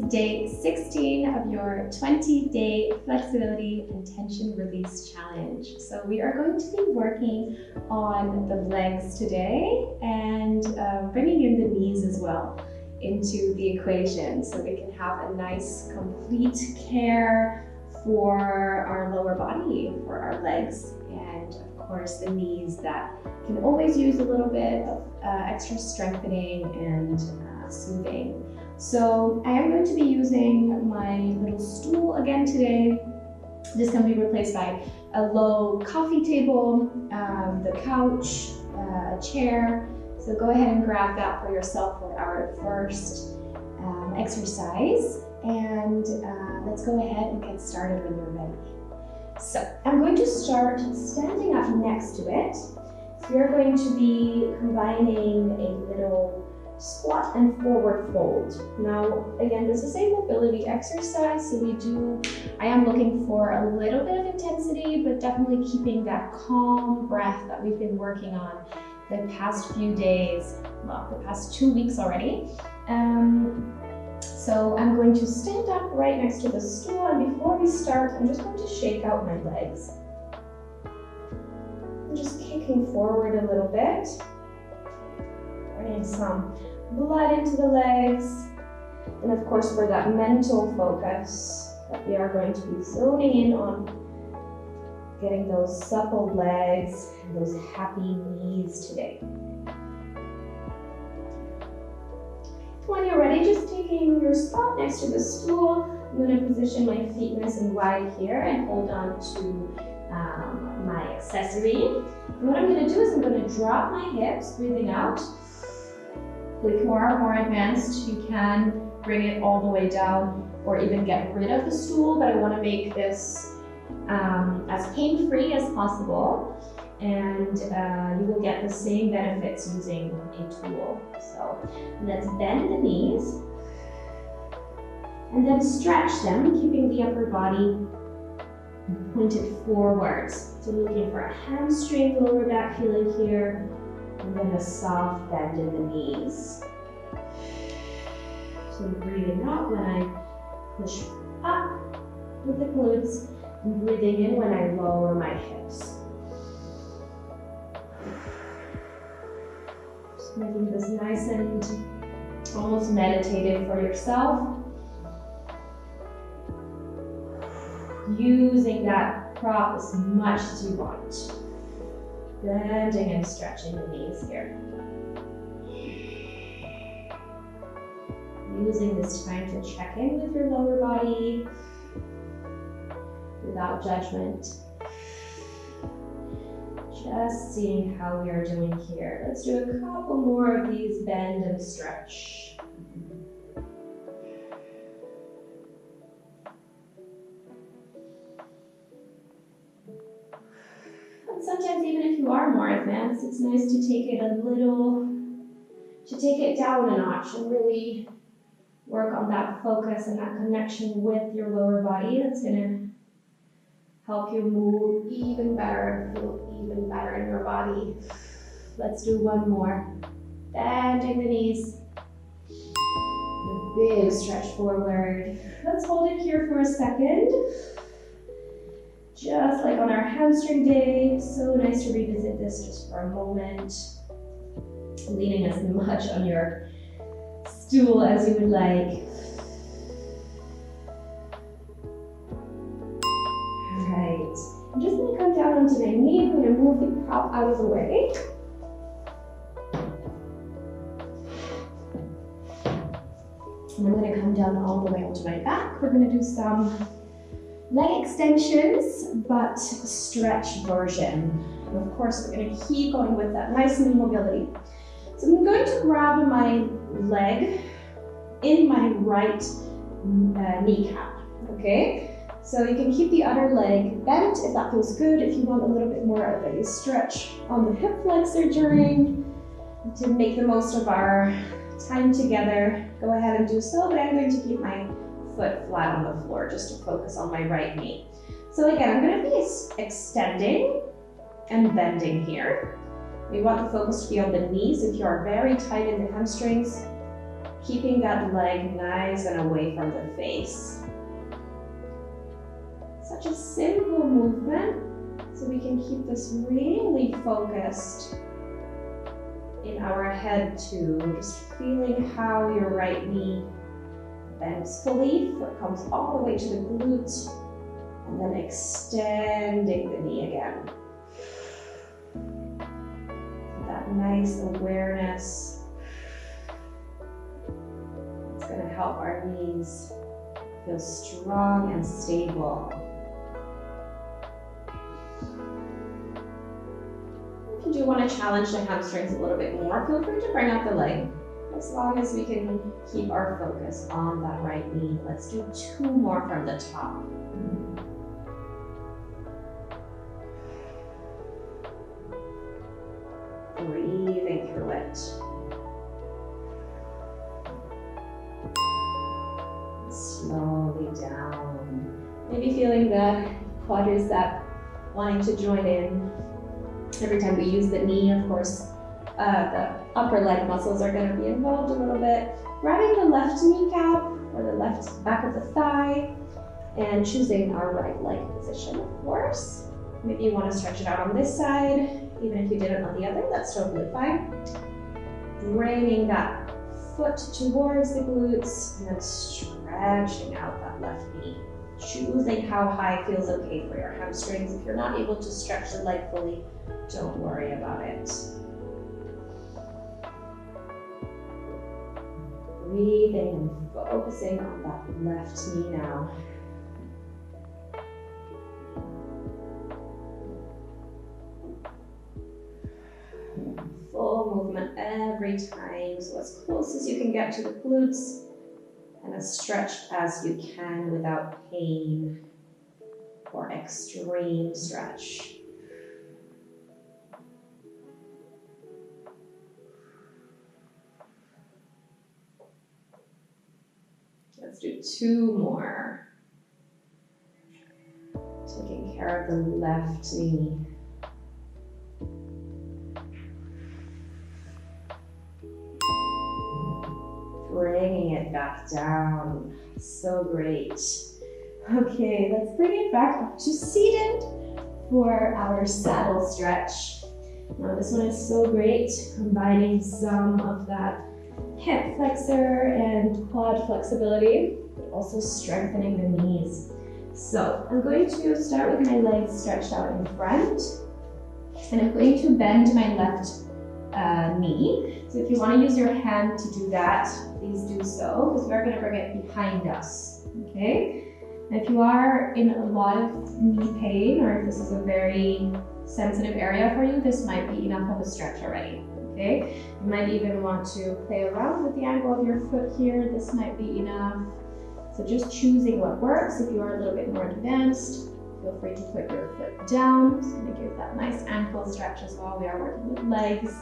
day 16 of your 20-day flexibility and tension release challenge. So we are going to be working on the legs today and bringing in the knees as well into the equation so we can have a nice complete care for our lower body, for our legs, and of course the knees that can always use a little bit of extra strengthening and soothing. So I am going to be using my little stool again today. This can be replaced by a low coffee table, the couch, a chair. So go ahead and grab that for yourself for our first exercise. And let's go ahead and get started when you're ready. So I'm going to start standing up next to it. So we're going to be combining a little squat and forward fold. Now, again, this is a mobility exercise, so I am looking for a little bit of intensity, but definitely keeping that calm breath that we've been working on the past few days, well, the past 2 weeks already. So I'm going to stand up right next to the stool, and before we start, I'm just going to shake out my legs. I'm just kicking forward a little bit, bringing some blood into the legs, and of course for that mental focus that we are going to be zoning in on getting those supple legs and those happy knees today. When you're ready, just taking your spot next to the stool, I'm going to position my feet nice and wide here and hold on to my accessory. And what I'm going to do is I'm going to drop my hips, breathing out. If you are more advanced, you can bring it all the way down or even get rid of the stool, but I want to make this as pain-free as possible, and you will get the same benefits using a tool. So let's bend the knees and then stretch them, keeping the upper body pointed forwards. So looking for a hamstring, lower back feeling here, and then a soft bend in the knees. So breathing out when I push up with the glutes, and breathing in when I lower my hips. Just making this nice and almost meditative for yourself. Using that prop as much as you want. Bending and stretching the knees here. Using this time to check in with your lower body without judgment. Just seeing how we are doing here. Let's do a couple more of these bend and stretch. And sometimes even if you are more advanced, it's nice to take it down a notch and really work on that focus and that connection with your lower body. That's gonna help you move even better, feel even better in your body. Let's do one more. Bending the knees. A big stretch forward. Let's hold it here for a second. Just like on our hamstring day, so nice to revisit this just for a moment. Leaning as much on your stool as you would like. Alright, I'm just going to come down onto my knee. I'm going to move the prop out of the way. And I'm going to come down all the way onto my back. We're going to do some leg extensions, but stretch version. And of course, we're going to keep going with that nice knee mobility. So I'm going to grab my leg in my right kneecap, okay? So you can keep the other leg bent if that feels good. If you want a little bit more of a stretch on the hip flexor during, to make the most of our time together, go ahead and do so, but I'm going to keep my foot flat on the floor just to focus on my right knee. So again, I'm going to be extending and bending here. We want the focus to be on the knees. If you are very tight in the hamstrings, keeping that leg nice and away from the face. Such a simple movement, so we can keep this really focused in our head too, just feeling how your right knee bends fully, foot comes all the way to the glute, and then extending the knee again. That nice awareness. It's going to help our knees feel strong and stable. If you do want to challenge the hamstrings a little bit more, feel free to bring up the leg. As long as we can keep our focus on that right knee. Let's do 2 more from the top. Breathing through it. Slowly down. Maybe feeling the quadricep wanting to join in. Every time we use the knee, of course, the upper leg muscles are going to be involved a little bit. Grabbing the left kneecap or the left back of the thigh and choosing our right leg position, of course. Maybe you want to stretch it out on this side, even if you didn't on the other, that's totally fine. Bringing that foot towards the glutes and then stretching out that left knee. Choosing how high feels okay for your hamstrings. If you're not able to stretch the leg fully, don't worry about it. Breathing and focusing on that left knee now. Full movement every time, so as close as you can get to the glutes and as stretched as you can without pain or extreme stretch. Let's do 2 more. Taking care of the left knee. Bringing it back down. So great. Okay, let's bring it back up to seated for our saddle stretch. Now this one is so great, combining some of that hip flexor and quad flexibility, but also strengthening the knees. So I'm going to start with my legs stretched out in front, and I'm going to bend my left knee. So if you want to use your hand to do that, please do so, because we're going to bring it behind us, okay? And if you are in a lot of knee pain, or if this is a very sensitive area for you, this might be enough of a stretch already, okay? You might even want to play around with the angle of your foot here. This might be enough. So just choosing what works. If you are a little bit more advanced, feel free to put your foot down. Just going to give that nice ankle stretch as well. We are working with legs,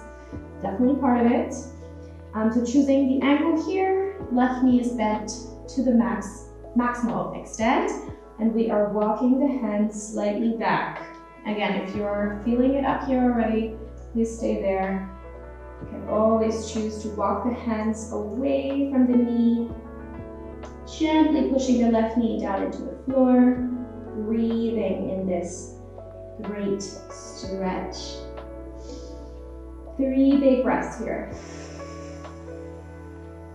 definitely part of it. So choosing the angle here, left knee is bent to the maximal extent, and we are walking the hands slightly back. Again, if you're feeling it up here already, please stay there. You can always choose to walk the hands away from the knee, gently pushing the left knee down into the floor, breathing in this great stretch. 3 big breaths here.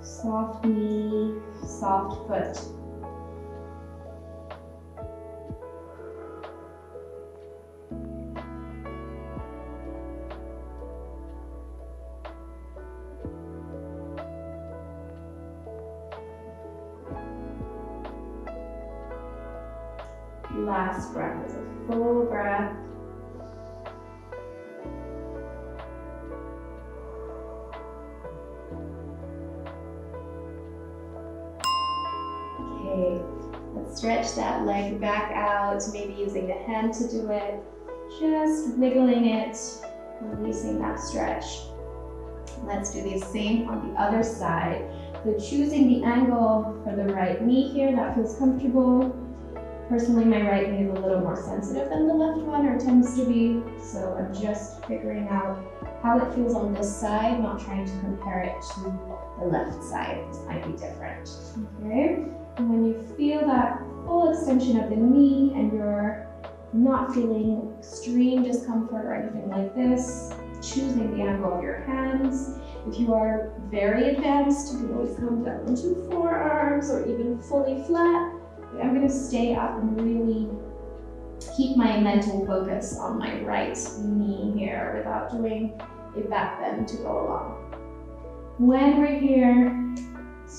Soft knee, soft foot. Last breath is a full breath. Okay, let's stretch that leg back out, maybe using the hand to do it. Just wiggling it, releasing that stretch. Let's do the same on the other side. So choosing the angle for the right knee here, that feels comfortable. Personally, my right knee is a little more sensitive than the left one, or tends to be, so I'm just figuring out how it feels on this side, not trying to compare it to the left side. This might be different, okay? And when you feel that full extension of the knee and you're not feeling extreme discomfort or anything like this, choosing the angle of your hands. If you are very advanced, you can always come down into forearms or even fully flat. I'm going to stay up and really keep my mental focus on my right knee here without doing a back bend to go along. When we're here,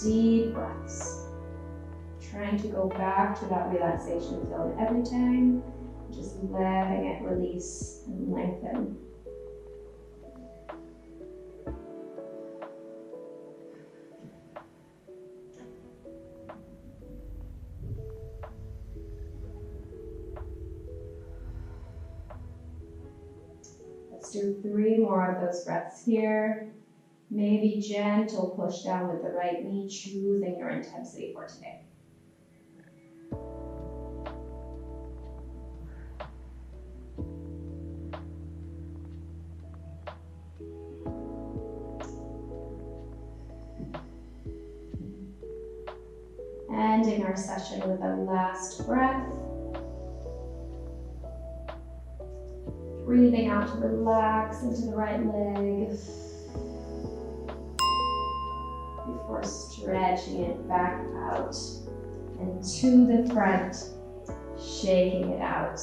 deep breaths. Trying to go back to that relaxation zone every time, just letting it release and lengthen. Let's do 3 more of those breaths here. Maybe gentle push down with the right knee, choosing your intensity for today. Ending our session with a last breath. Breathing out to relax into the right leg before stretching it back out and to the front, shaking it out.